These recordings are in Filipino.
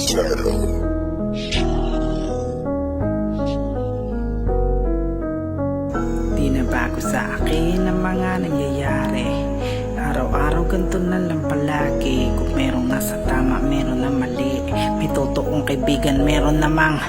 Di na bago sa akin ang mga nangyayari. Araw-araw ganito na lang palagi. Kung merong nasa tama, meron na mali. May totoong kaibigan, meron namang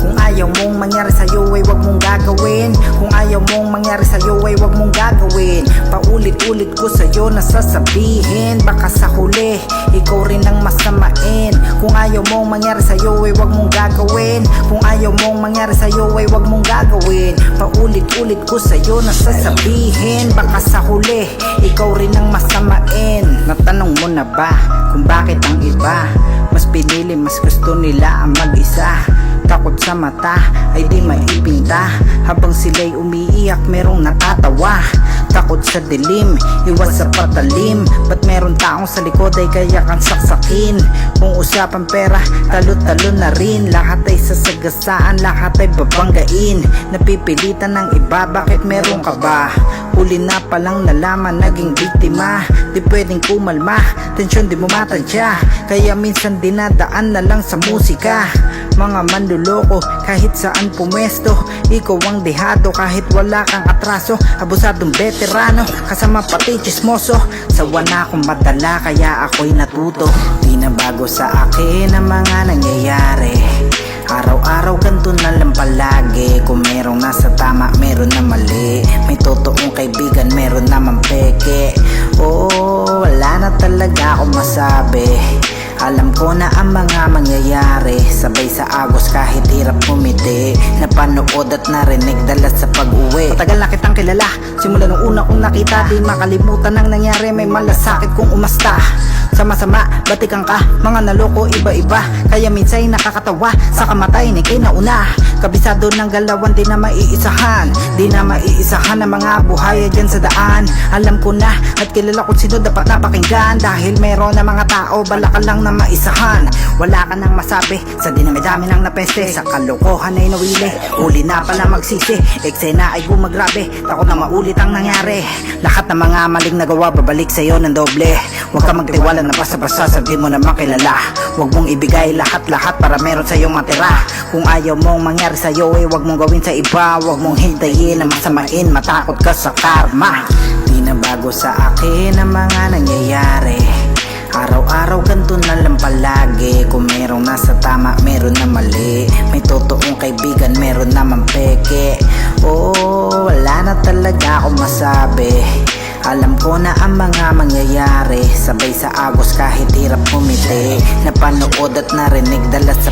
kung ayaw mong mangyari sa'yo ay wag mong gagawin. Kung ayaw mong mangyari sa'yo ay wag mong gagawin. Paulit-ulit ko sa'yo nasasabihin, baka sa huli ikaw rin ang masamain. Kung ayaw mong mangyari sa'yo ay wag mong gagawin. Kung ayaw mong mangyari sa'yo ay wag mong gagawin. Paulit-ulit ko sa'yo nasasabihin, baka sa huli ikaw rin ang masamain. Natanong mo na ba kung bakit ang iba mas pinili, mas gusto nila ang mag-isa? Takot sa mata ay di maipinta. Habang sila'y umiiyak merong natatawa. Takot sa dilim, iwas sa patalim. Ba't meron taong sa likod ay kaya kang saksakin? Kung usapang pera, talo-talo na rin. Lahat ay sasagasaan, lahat ay babanggain. Napipilitan ng iba, bakit meron ka ba? Huli na palang nalaman, naging biktima. Di pwedeng kumalma, tensyon di mo matadya. Kaya minsan dinadaan na lang sa musika. Mga manluloko, kahit saan pumwesto. Ikaw ang dehado, kahit wala kang atraso. Abusadong veterano, kasama pati chismoso. Sawa na akong madala, kaya ako'y natuto. Di na bago sa akin ang mga nangyayari. Araw-araw ganito na lang palagi. Kung merong nasa tama, meron na mali. May totoong kaibigan, meron naman peke. Oo, wala na talaga akong masabi. Alam ko na ang mga mangyayari. Sabay sa agos kahit hirap pumiti. Napanood at narinig dala sa pag-uwi. Matagal na kitang kilala, simula nung una kong nakita. Di makalimutan ang nangyari, may malasakit kung umasta. Sama-sama, batikan ka, mga naloko iba-iba. Kaya minsa'y nakakatawa, sa kamatay ni kay nauna. Kabisado ng galawan, di na maiisahan. Di na maiisahan ang mga buhaya dyan sa daan. Alam ko na at kilala kung sino dapat napakinggan. Dahil meron na mga tao, bala ka lang na maisahan. Wala ka nang masabi, sa dinami-dami ng napeste. Sa kalokohan ay nawili, huli na pala magsisi. Eksena ay gumagrabe, takot na maulit ang nangyari. Lahat ng mga maling nagawa, babalik sa'yo ng doble. Huwag ka magtiwala na basta-basta sa di mo na makilala. Huwag mong ibigay lahat-lahat para meron sa'yo matira. Kung ayaw mong mangyari sa'yo ay huwag mong gawin sa iba. Huwag mong hintayin na masamain, matakot ka sa karma. Di na bago sa akin ang mga nangyayari. Araw-araw ganito na lang palagi. Kung merong nasa tama, meron na mali. May totoong kaibigan, meron naman peke. Oo, wala na talaga akong masabi. Alam ko na ang mga mangyayari. Sabay sa agos kahit hirap pumiti. Napanood at narinig dala sa